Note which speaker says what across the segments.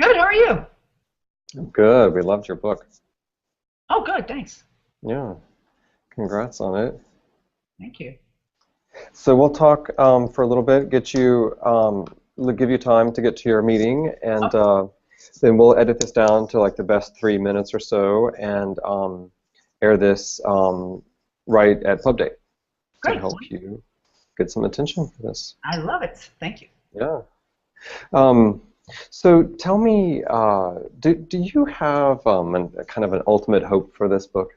Speaker 1: Good, how are you?
Speaker 2: Good. We loved your book.
Speaker 1: Oh, good, thanks.
Speaker 2: Yeah. Congrats on it.
Speaker 1: Thank you.
Speaker 2: So we'll talk for a little bit, give you time to get to your meeting, and
Speaker 1: Okay,
Speaker 2: then we'll edit this down to like the best 3 minutes or so, and air this right at Pub Day to
Speaker 1: great.
Speaker 2: help you get some attention for this.
Speaker 1: I love it. Thank you.
Speaker 2: Yeah. Um, so tell me, do you have a kind of an ultimate hope for this book?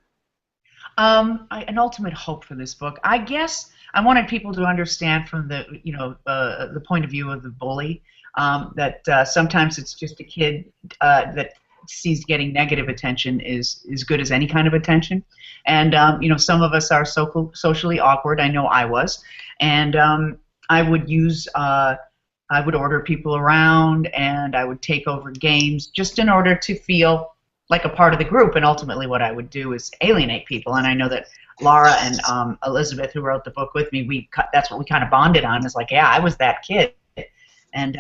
Speaker 1: An ultimate hope for this book. I guess I wanted people to understand from the point of view of the bully, that sometimes it's just a kid that sees getting negative attention is good as any kind of attention, and some of us are socially awkward. I know I was, and I would use. I would order people around, and I would take over games just in order to feel like a part of the group. And ultimately, what I would do is alienate people. And I know that Laura and Elizabeth, who wrote the book with me, that's what we kind of bonded on. Is like, yeah, I was that kid. And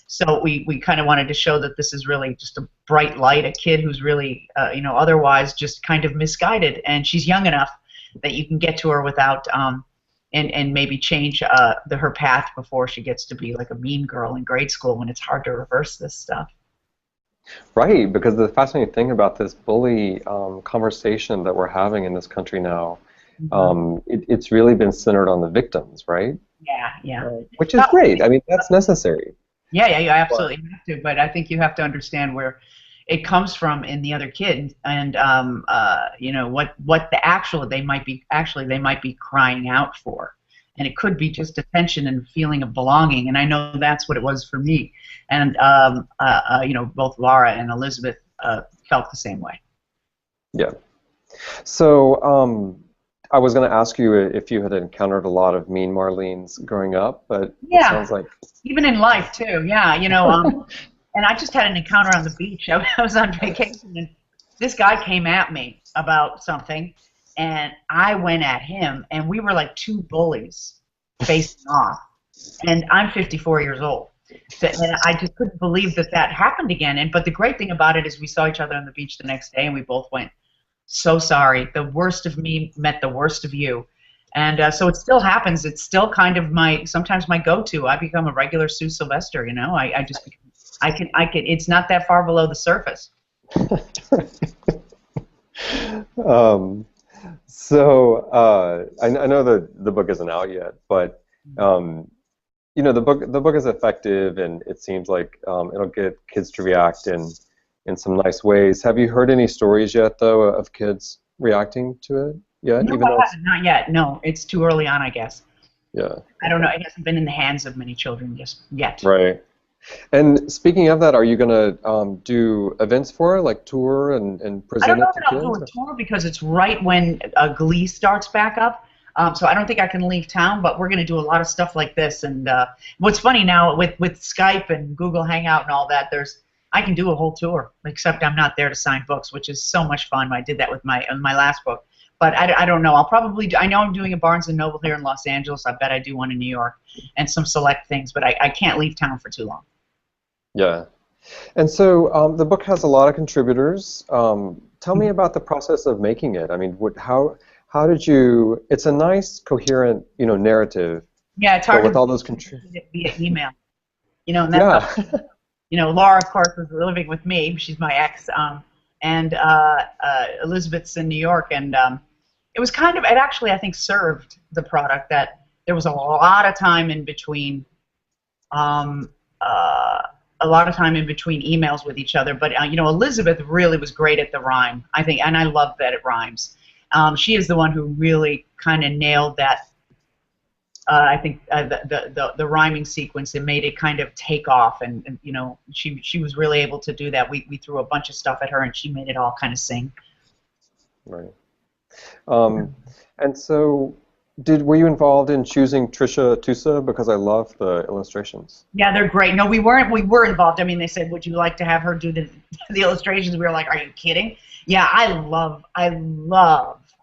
Speaker 1: so we kind of wanted to show that this is really just a bright light, a kid who's really, otherwise just kind of misguided. And she's young enough that you can get to her without and maybe change her path before she gets to be like a mean girl in grade school when it's hard to reverse this stuff.
Speaker 2: Right, because the fascinating thing about this bully conversation that we're having in this country now,
Speaker 1: Hmm.
Speaker 2: it's really been centered on the victims, right?
Speaker 1: Yeah, yeah.
Speaker 2: Which is
Speaker 1: Well,
Speaker 2: great. I mean, that's necessary.
Speaker 1: yeah, yeah, you
Speaker 2: But
Speaker 1: absolutely have to. But I think you have to understand where it comes from in the other kid, and what they might be crying out for, and it could be just attention and feeling of belonging. And I know that's what it was for me, and both Laura and Elizabeth felt the same way.
Speaker 2: yeah. So I was going to ask you if you had encountered a lot of mean Marlenes growing up, but it
Speaker 1: Yeah,
Speaker 2: sounds like
Speaker 1: even in life too. Yeah, and I just had an encounter on the beach. I was on vacation, and this guy came at me about something, and I went at him, and we were like two bullies facing off. And I'm 54 years old, and I just couldn't believe that that happened again. But the great thing about it is we saw each other on the beach the next day, and we both went, "So sorry. The worst of me met the worst of you." And so it still happens. It's still kind of sometimes my go-to. I become a regular Sue Sylvester. I just I can. It's not that far below the surface.
Speaker 2: um, I know that the book isn't out yet, but um, the book is effective, and it seems like it'll get kids to react in some nice ways. Have you heard any stories yet, though, of kids reacting to it yet?
Speaker 1: No,
Speaker 2: Even
Speaker 1: I
Speaker 2: though it's
Speaker 1: haven't. Not yet. No, it's too early on, I guess.
Speaker 2: yeah,
Speaker 1: I don't know.
Speaker 2: okay,
Speaker 1: It hasn't been in the hands of many children just yet.
Speaker 2: right. And speaking of that, are you gonna do events for it, like tour and
Speaker 1: I don't
Speaker 2: present
Speaker 1: know
Speaker 2: it to
Speaker 1: that I'll do
Speaker 2: kids?
Speaker 1: a tour because it's right when Glee starts back up. So I don't think I can leave town, but we're going to do a lot of stuff like this. And what's funny now with Skype and Google Hangout and all that, I can do a whole tour, except I'm not there to sign books, which is so much fun. I did that with my last book. But I don't know. I know I'm doing a Barnes& and Noble here in Los Angeles. I bet I do one in New York and some select things, but I can't leave town for too long.
Speaker 2: Yeah. And so the book has a lot of contributors. Tell me about the process of making it. I mean, how did you? It's a nice, coherent, narrative,
Speaker 1: Yeah, it's
Speaker 2: but
Speaker 1: hard to
Speaker 2: with all
Speaker 1: believe
Speaker 2: those
Speaker 1: I
Speaker 2: contri
Speaker 1: did it via email. And that's
Speaker 2: Yeah.
Speaker 1: Laura, of course, was living with me. She's my ex, and Elizabeth's in New York, and it was it actually, I think, served the product that there was um, uh, a lot of time in between emails with each other. But Elizabeth really was great at the rhyme, I think, and I love that it rhymes. She is the one who really kind of nailed that. I think the rhyming sequence and made it kind of take off, and she was really able to do that. We threw a bunch of stuff at her, and she made it all kind of sing.
Speaker 2: Right. Um, and so, were you involved in choosing Trisha Tusa? Because I love the illustrations.
Speaker 1: Yeah, they're great. No, we weren't. We were involved. I mean, they said, "Would you like to have her do the the illustrations?" We were like, "Are you kidding?" Yeah, I love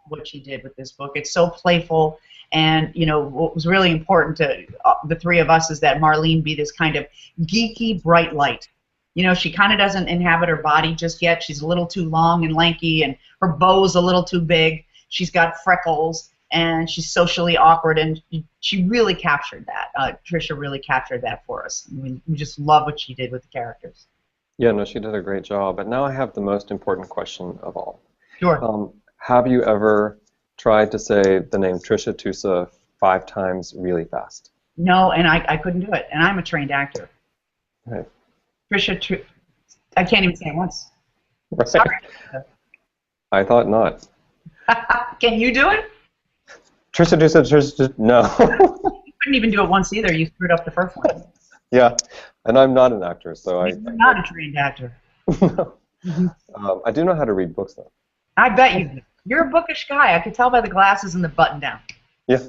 Speaker 1: what she did with this book. It's so playful, and what was really important to the three of us is that Marlene be this kind of geeky bright light. You know, she kind of doesn't inhabit her body just yet. She's a little too long and lanky, and her bow's a little too big. She's got freckles, and she's socially awkward, and she really captured that. Tricia really captured that for us. I mean, we just love what she did with the characters.
Speaker 2: Yeah, no, she did a great job. But now I have the most important question of all.
Speaker 1: Sure.
Speaker 2: Have you ever tried to say the name Tricia Tusa 5 times really fast?
Speaker 1: No, and I couldn't do it, and I'm a trained actor.
Speaker 2: Right.
Speaker 1: I can't even say it once.
Speaker 2: Right.
Speaker 1: Sorry.
Speaker 2: I thought not.
Speaker 1: Can you do it?
Speaker 2: Tricia Tusa, no.
Speaker 1: You couldn't even do it once either. You screwed up the first one.
Speaker 2: Yeah, and I'm not an actor, so
Speaker 1: You're not a trained actor.
Speaker 2: No. I do know how to read books, though.
Speaker 1: I bet you do. You're a bookish guy. I could tell by the glasses and the button down.
Speaker 2: Yeah.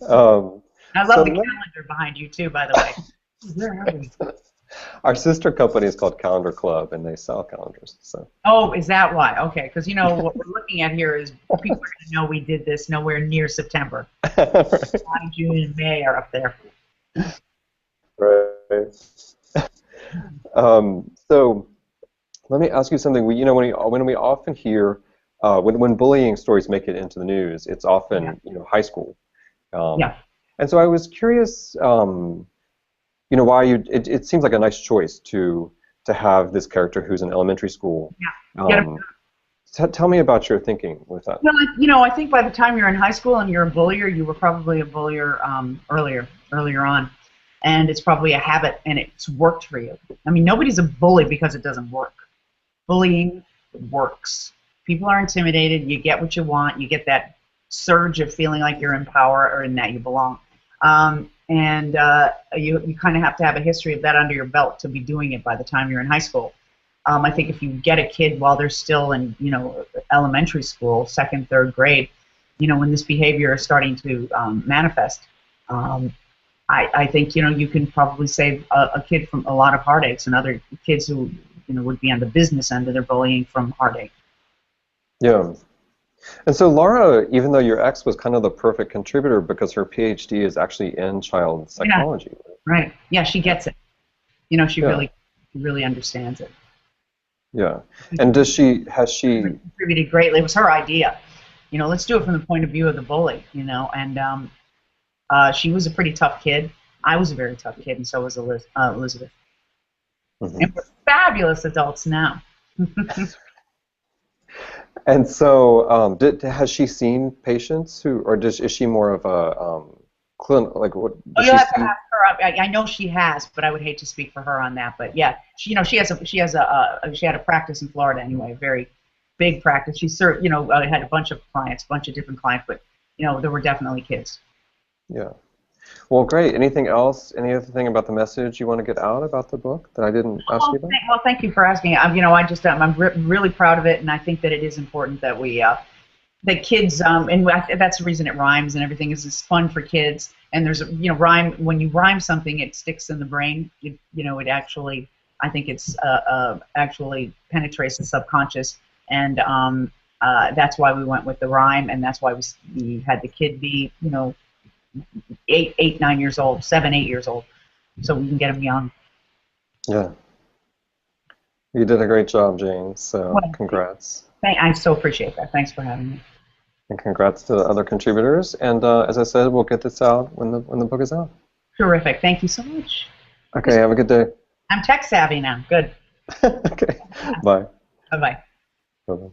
Speaker 1: I love the calendar behind you too, by the way. Where are we?
Speaker 2: Our sister company is called Calendar Club, and they sell calendars. So.
Speaker 1: Oh, is that why? Okay, because you know what we're looking at here is people are going to know we did this nowhere near September.
Speaker 2: Right.
Speaker 1: June and May are up there.
Speaker 2: Right. So let me ask you something. When we often hear when bullying stories make it into the news, it's often high school.
Speaker 1: Yeah.
Speaker 2: And so I was curious, why it seems like a nice choice to have this character who's in elementary school.
Speaker 1: Yeah.
Speaker 2: Tell me about your thinking with that.
Speaker 1: Well, I think by the time you're in high school and you're a bullier, you were probably a bullier earlier on. And it's probably a habit, and it's worked for you. I mean, nobody's a bully because it doesn't work. Bullying works. People are intimidated. You get what you want. You get that surge of feeling like you're in power or in that you belong. And you kind of have to have a history of that under your belt to be doing it by the time you're in high school. I think if you get a kid while they're still in, elementary school, 2nd, 3rd grade, when this behavior is starting to manifest, I think you can probably save a kid from a lot of heartaches, and other kids who would be on the business end of their bullying from heartache.
Speaker 2: Yeah, and so Laura, even though your ex was kind of the perfect contributor because her PhD is actually in child psychology.
Speaker 1: Yeah. Right. Yeah, she gets it. She really understands it.
Speaker 2: Yeah, and has she
Speaker 1: contributed greatly? It was her idea. Let's do it from the point of view of the bully. And. She was a pretty tough kid. I was a very tough kid, and so was Elizabeth. Mm-hmm. And we're fabulous adults now.
Speaker 2: And so, has she seen patients is she more of a clinical? Like what?
Speaker 1: You'll have to ask her. I know she has, but I would hate to speak for her on that. But yeah, she had a practice in Florida anyway, a very big practice. She served, had a bunch of clients, a bunch of different clients, but there were definitely kids.
Speaker 2: Yeah. Well, great. Anything else? Any other thing about the message you want to get out about the book that I didn't ask you about?
Speaker 1: Well, thank you for asking. I'm really proud of it, and I think that it is important that we, that kids, and that's the reason it rhymes and everything is it's fun for kids. And there's rhyme. When you rhyme something, it sticks in the brain. It actually, I think it's actually penetrates the subconscious, and that's why we went with the rhyme, and that's why we had the kid be 9 years old, 7, 8 years old, so we can get them young.
Speaker 2: Yeah. You did a great job, Jane, so congrats.
Speaker 1: I so appreciate that. Thanks for having me.
Speaker 2: And congrats to the other contributors, and as I said, we'll get this out when the book is out.
Speaker 1: Terrific. Thank you so much.
Speaker 2: Okay, have a good day.
Speaker 1: I'm tech savvy now. Good.
Speaker 2: Okay, bye.
Speaker 1: Bye-bye.
Speaker 2: Bye-bye.